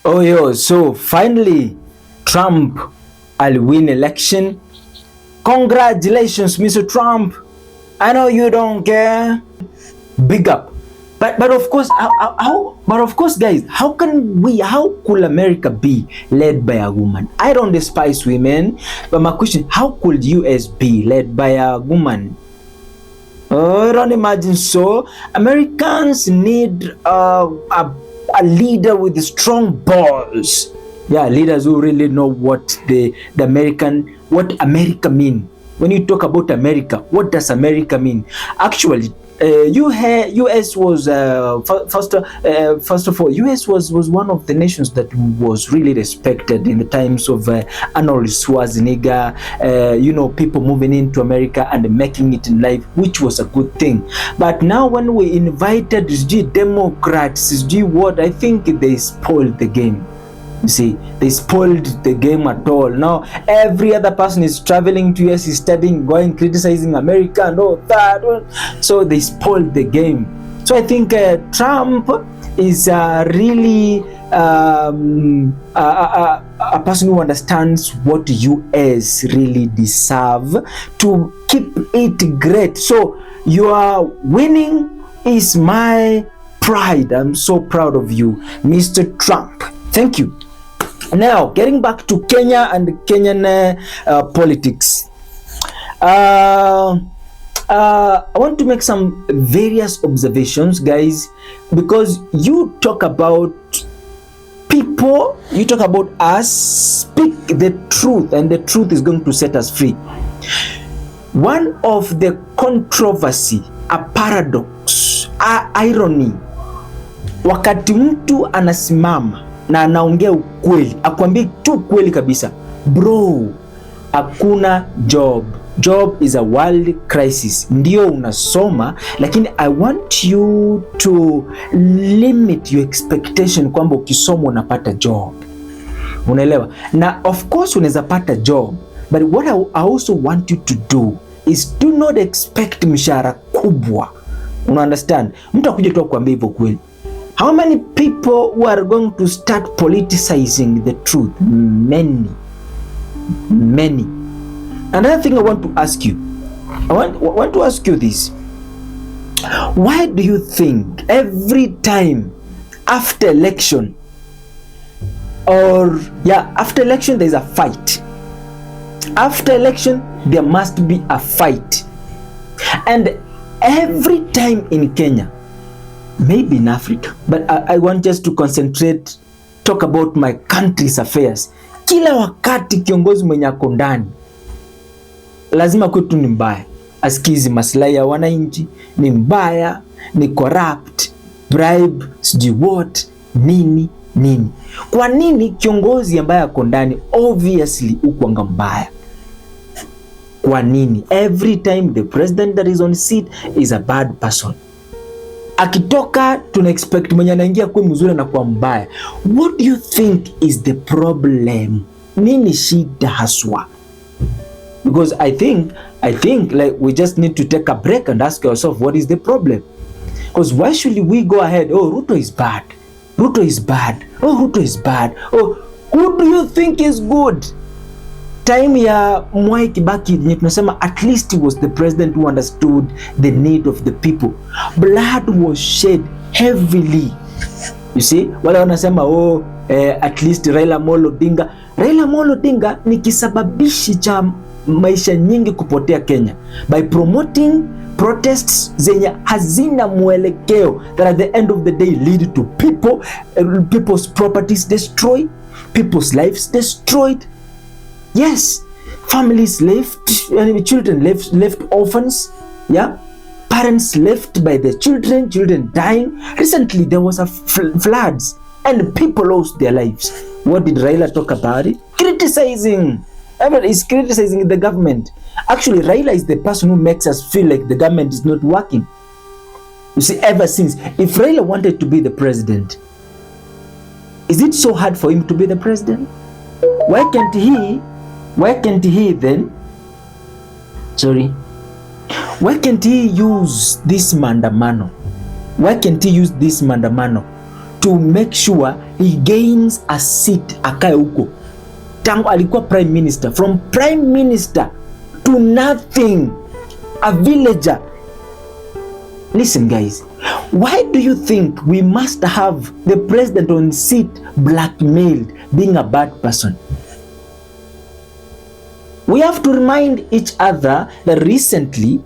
Oh yo, so finally Trump will win election. Congratulations, Mr. Trump. I know you don't care. Big up. But of course, but of course, guys, how could America be led by a woman? I don't despise women, but my question, how could US be led by a woman? Oh, I don't imagine so. Americans need a leader with strong balls. Yeah, leaders who really know what what America mean. When you talk about America, what does America mean? Actually, US was first of all, US was one of the nations that was really respected in the times of Arnold Schwarzenegger. People moving into America and making it in life, which was a good thing. But now when we invited Democrats, I think they spoiled the game. You see, they spoiled the game at all. Now every other person is traveling to US, is studying, going, criticizing America and all that. So they spoiled the game. So I think Trump is really a person who understands what US really deserve to keep it great. So your winning is my pride. I'm so proud of you, Mr. Trump. Thank you. Now, getting back to Kenya and Kenyan politics. I want to make some various observations, guys, because you talk about people, you talk about us, speak the truth, and the truth is going to set us free. One of the controversy, a paradox, a irony, wakati mtu anasimama na anaongea ukweli, akwambie tu ukweli kabisa, bro, hakuna job. Job is a world crisis. Ndio unasoma, lakini I want you to limit your expectation kwamba ukisoma unapata job. Unaelewa? Na of course unaweza pata job, but what I also want you to do is do not expect mshahara kubwa. Una understand? Mtu akuje tu akwambie hivyo kweli. How many people who are going to start politicizing the truth? Many. Another thing I want to ask you, I want to ask you this. Why do you think every time after election there's a fight? After election, there must be a fight. And every time in Kenya, maybe in Africa, but I want just to talk about my country's affairs. Kila wakati kiongozi mwenye ako ndani lazima kwetu ni mbaya, asikizi maslahi ya wananchi, ni mbaya, ni corrupt, bribe, sijui what, nini. Kwa nini kiongozi ambaye ako ndani obviously ukuanga mbaya? Kwa nini? Every time the president that is on seat is a bad person. Akitoka tuna expect mwenye anaingia kuwa mzuri na kuwa mbaya. What do you think is the problem? Nini shida haswa? Because I think like we just need to take a break and ask ourselves, what is the problem? Because why should we go ahead? Oh, Ruto is bad. Oh, Ruto is bad. Oh, who do you think is good? Time ya Mwai Kibaki tunasema at least he was the president who understood the need of the people. Blood was shed heavily. You see, wale wanasema at least Raila Amolo Odinga ni kisababishi cha maisha nyingi kupotea Kenya by promoting protests zenye hazina mwelekeo that at the end of the day lead to people's properties destroyed, people's lives destroyed. Yes, families left, children left orphans, yeah, parents left by their children dying. Recently there was a floods and people lost their lives. What did Raila talk about it? Criticizing. Everyone is criticizing the government. Actually, Raila is the person who makes us feel like the government is not working. You see, ever since, if Raila wanted to be the president, is it so hard for him to be the president? Why can't he then, why can't he use this mandamano? Why can't he use this mandamano to make sure he gains a seat akae huko. Tangu alikuwa prime minister, from prime minister to nothing, a villager. Listen guys, why do you think we must have the president on seat blackmailed, being a bad person? We have to remind each other that recently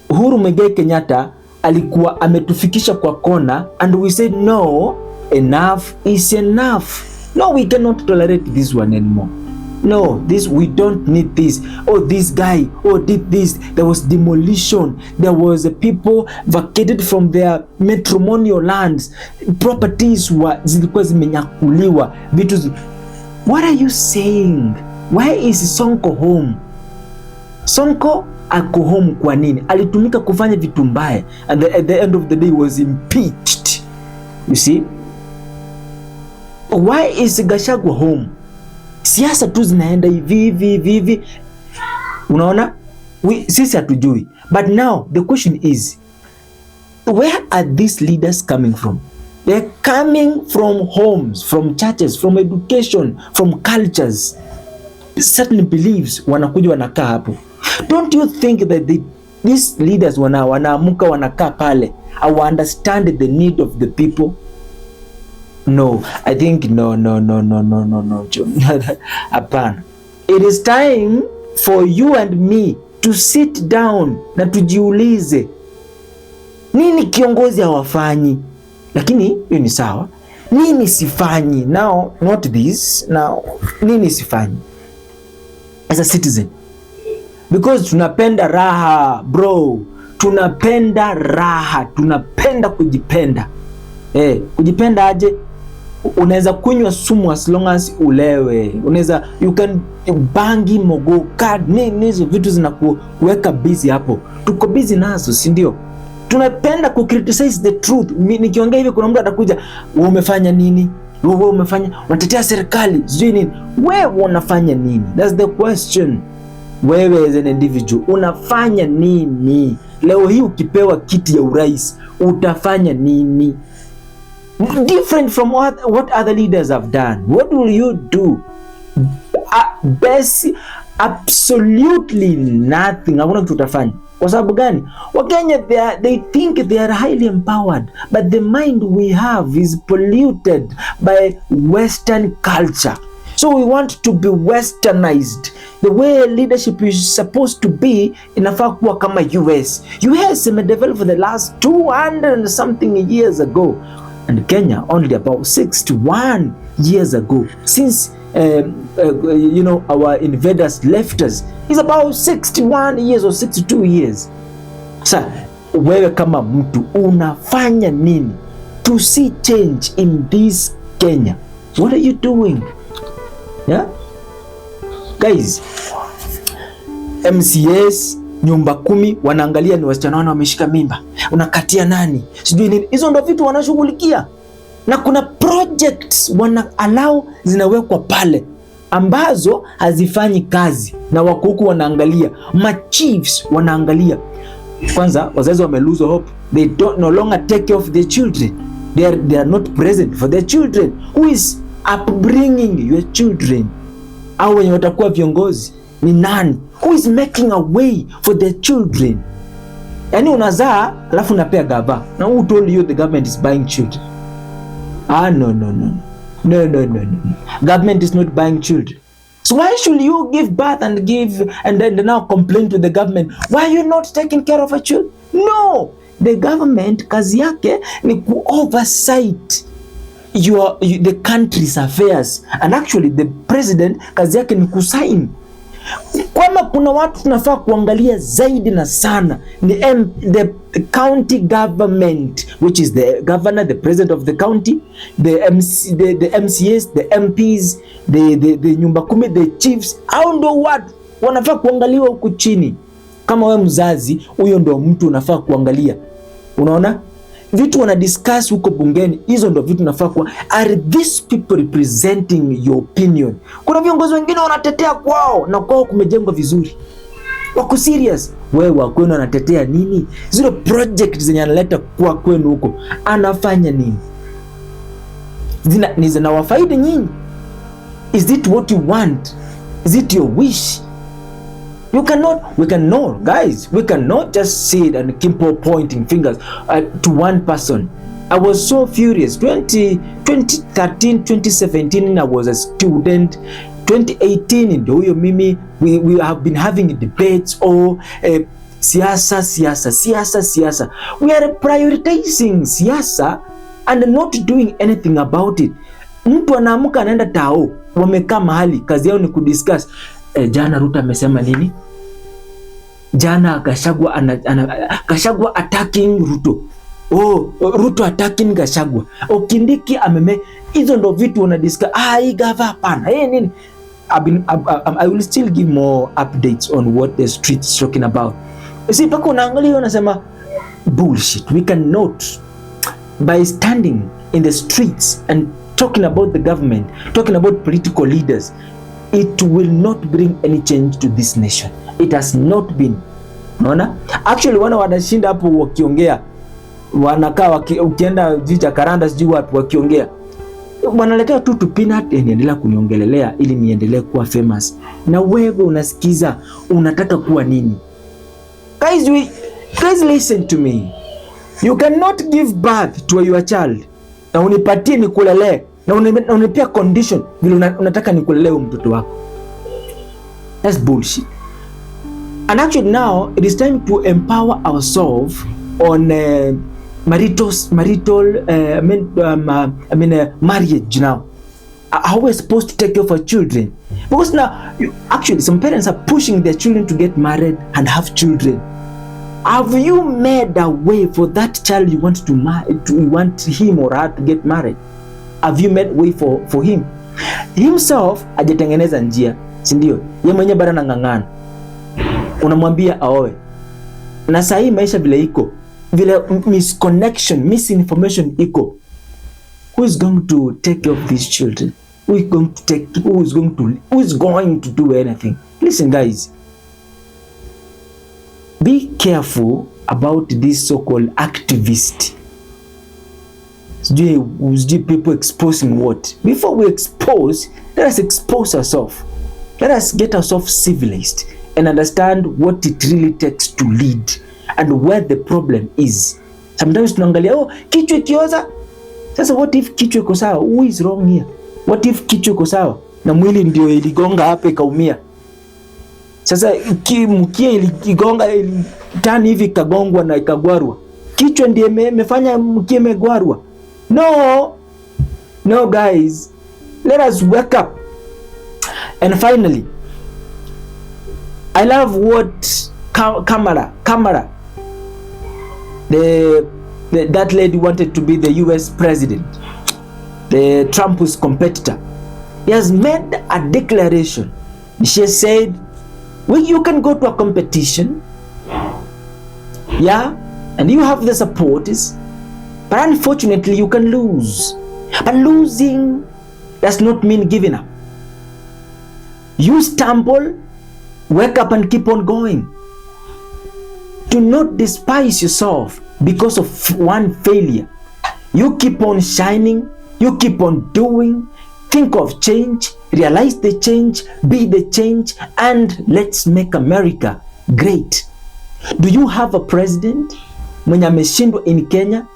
Uhuru Muigai Kenyatta alikuwa ametufikisha kwa kona, and we said no, enough is enough. No, we cannot tolerate this one anymore. No, this, we don't need this. Oh, this guy, oh, did this. There was demolition. There was people vacated from their matrimonial lands. Properties zilikuwa zimenyakuliwa. What are you saying? Why is Sonko home? Sonko ako home kwa nini? Alitumika kufanya vitu mbaya, and at the end of the day was impeached. You see? Why is Gachagua home? Siasa tu zinaenda hivi. Unaona? Sisi hatujui. But now the question is, where are these leaders coming from? They're coming from homes, from churches, from education, from cultures, certain beliefs. Wanakuja wanakaa hapo. Don't you think that these leaders wanaamuka wanakaa pale, I understand the need of the people? No, I think no, John. Hapana. It is time for you and me to sit down na tujiulize, nini kiongozi hawafanyi? Lakini hiyo ni sawa. Nini sifanyi? Now, not this. Now, nini sifanyi as a citizen? Because tunapenda raha, bro. Tunapenda raha, tunapenda kujipenda. Kujipenda aje? Unaweza kunywa sumu as long as ulewe. Unaweza, you can bangi, mogo, card, hizo vitu zinakuweka busy hapo. Tuko busy nazo, si ndio? Tunapenda ku criticize the truth. Nikiongea hivi kuna mtu atakuja, wewe umefanya nini? Wewe umefanya, unatetea serikali, sijui nini. Wewe unafanya nini? That's the question. Wewe as an individual unafanya nini? Leo hii ukipewa kiti ya urais utafanya nini? Different from what other leaders have done. What will you do? Best, absolutely nothing. Hakuna kitu utafanya. Kwa sababu gani? Wakenya, they think they are highly empowered, but the mind we have is polluted by Western culture. So we want to be westernized. The way leadership is supposed to be, inafaa kuwa kama US. US imedevelop for the last 200 and something years ago. And Kenya only about 61 years ago. Since our invaders left us, it's about 61 years or 62 years. Sa, wewe kama mtu unafanya nini to see change in this Kenya? What are you doing? Yeah? Guys, MCAs nyumba 10 wanaangalia ni wasichana wameshika mimba. Unakatia nani? Sijui nini. Hizo ndio vitu wanashughulikia. Na kuna projects wana allow zinawekwa pale ambazo hazifanyi kazi, na wako huku wanaangalia. Ma chiefs wanaangalia. Kwanza wazazi wame lose hope. They don't no longer take care of their children. They are not present for their children. Who is upbringing your children? Au wenye watakuwa viongozi ni nani? Who is making a way for their children? Yani unazaa alafu unapea gava. Now who told you the government is buying children? No. Government is not buying children. So why should you give birth and then now complain to the government? Why are you not taking care of a child? No, the government kazi yake ni ku oversight the country's affairs, and actually the president kazi yake ni kusign. Kama kuna watu tunafaa kuangalia zaidi na sana ni the county government, which is the governor, the president of the county, the MCAs, the MPs, the nyumba 10, the chiefs. Hao ndio watu wanafaa kuangaliwa huku chini. Kama wewe mzazi, huyo ndio mtu unafaa kuangalia. Unaona? Vitu wana discuss huko bungeni, hizo ndio vitu nafaa kuwa. Are these people representing your opinion? Kuna viongozi wengine wanatetea kwao na kwao kumejengwa vizuri. Wako serious. Wewe wako wanatetea nini? Zile project zenye analeta kwa kwenu huko anafanya nini? ni zinawafaidi nyinyi? Is it what you want? Is it your wish? We cannot, guys, we cannot just sit and keep pointing fingers to one person. I was so furious. 2013, 2017, I was a student. 2018, ndio huyo mimi, we have been having debates, siasa. We are prioritizing siasa and not doing anything about it. Mtu anaamka anaenda tao, wamekaa mahali, kazi yao ni kudiscuss. Jana Ruto amesema nini? Jana Gachagua attacking Ruto. Ruto attacking Gachagua. Kindiki hizo ndo vitu wana discuss. Hii gava hapana. Nini? I will still give more updates on what the street is talking about. You see, pako unaangalia unasema bullshit. We cannot, by standing in the streets and talking about the government, talking about political leaders, it will not bring any change to this nation. It has not been. Unaona? Actually wanashinda hapo wakiongea, wanakaa ukienda jija Karanda sijui wapi wakiongea, wanaletea tu peanut endelea kuniongelelea ili niendelee kuwa famous. Na wewe unasikiza unataka kuwa nini? Guys, listen to me. You cannot give birth to your child na unipatie nikulelee na unipia condition vile unataka nikulelee mtoto wako. That's bullshit. And actually now it is time to empower ourselves on marriage now. How we're supposed to take care of our children, because now actually some parents are pushing their children to get married and have children. Have you made a way for that child you want to marry, you want him or her to get married? Have you made way for him? Himself hajatengeneza njia, si ndio? Yeye mwenyewe bado anang'ang'ana. Unamwambia aoe. Na saa hii maisha vile iko, vile misconnection, misinformation iko. Who is going to take care of these children? Who is going to do anything? Listen guys. Be careful about this so-called activist. People exposing what? Before we expose, let us expose ourselves. Let us get ourselves civilized and understand what it really takes to lead and where the problem is. Sometimes tunaangalia kichwa kioza. Sasa what if kichwa iko sawa? Who is wrong here? What if kichwa iko sawa na mwili ndio iligonga hapa ikaumia? Sasa mkia iligonga tani hivi kagongwa na ikagwarwa. Kichwa ndiye imefanya mkia imegwarwa. No guys. Let us wake up. And finally, I love what Kamala, that lady wanted to be the US president, the Trump's competitor. He has made a declaration. She said, you can go to a competition, yeah, and you have the supporters, but unfortunately you can lose. But losing does not mean giving up. You stumble, wake up and keep on going. Do not despise yourself because of one failure. You keep on shining, you keep on doing, think of change, realize the change, be the change, and let's make America great. Do you have a president mwenye ameshindwa in Kenya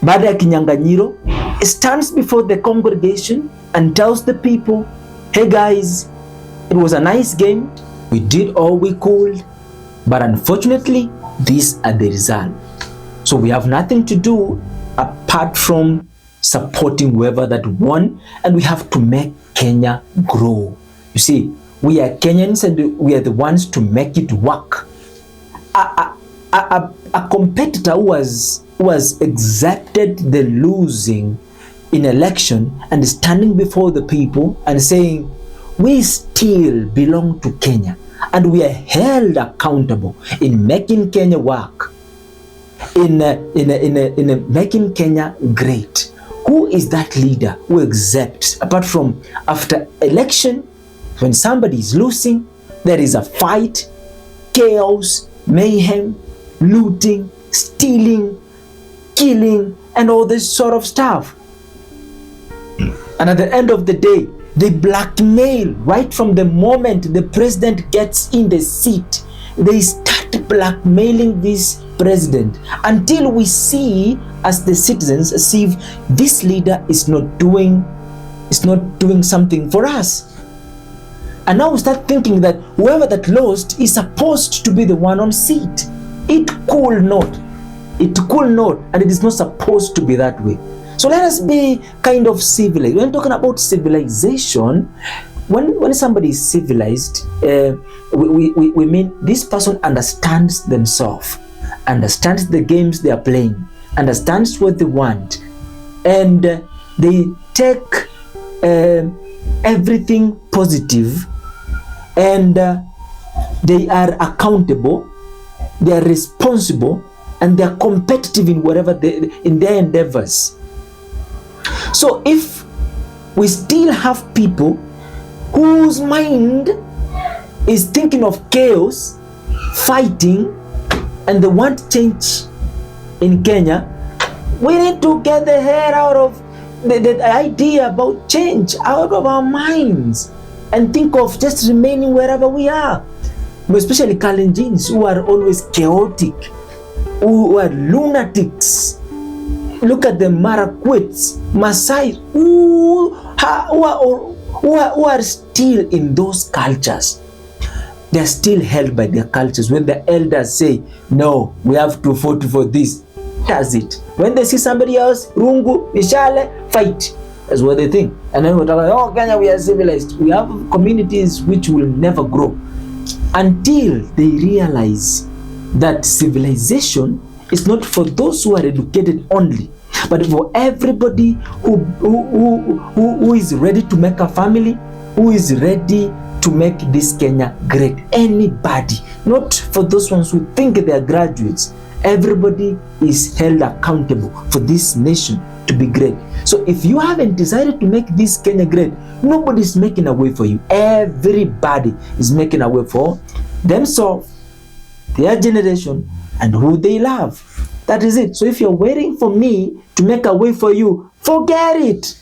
baada ya kinyang'anyiro, stands before the congregation and tells the people, hey guys, it was a nice game, we did all we could, but unfortunately these are the results. So we have nothing to do apart from supporting whoever that won, and we have to make Kenya grow. You see, we are Kenyans and we are the ones to make it work. A competitor who was accepted the losing in election and standing before the people and saying, we still belong to Kenya and we are held accountable in making Kenya work, in making Kenya great. Who is that leader who accepts, apart from after election, when somebody is losing, there is a fight, chaos, mayhem, looting, stealing, killing, and all this sort of stuff? And at the end of the day, they blackmail right from the moment the president gets in the seat. They start blackmailing this president until we see, as the citizens, see if this leader is not doing something for us. And now we start thinking that whoever that lost is supposed to be the one on seat. It could not, and it is not supposed to be that way. So let us be kind of civilized. When talking about civilization, when somebody is civilized, we mean this person understands themselves, understands the games they are playing, understands what they want, and they take everything positive, and they are accountable, they are responsible, and they are competitive in whatever in their endeavors. So if we still have people whose mind is thinking of chaos, fighting, and they want change in Kenya, we need to get the hair out of the idea about change out of our minds and think of just remaining wherever we are. Especially Kalenjins, who are always chaotic, who are lunatics. Look at the Marakwits, Masai, who are still in those cultures. They are still held by their cultures. When the elders say, no, we have to vote for this, that's it. When they see somebody else, Rungu, Mishale, fight. That's what they think. And then we're talking, oh, Kenya, we are civilized. We have communities which will never grow until they realize that civilization is not for those who are educated only, but for everybody who is ready to make a family, who is ready to make this Kenya great. Anybody, not for those ones who think they are graduates. Everybody is held accountable for this nation to be great. So if you haven't decided to make this Kenya great, nobody is making a way for you. Everybody is making a way for themselves, their generation, and who they love. That is it. So if you're waiting for me to make a way for you, forget it.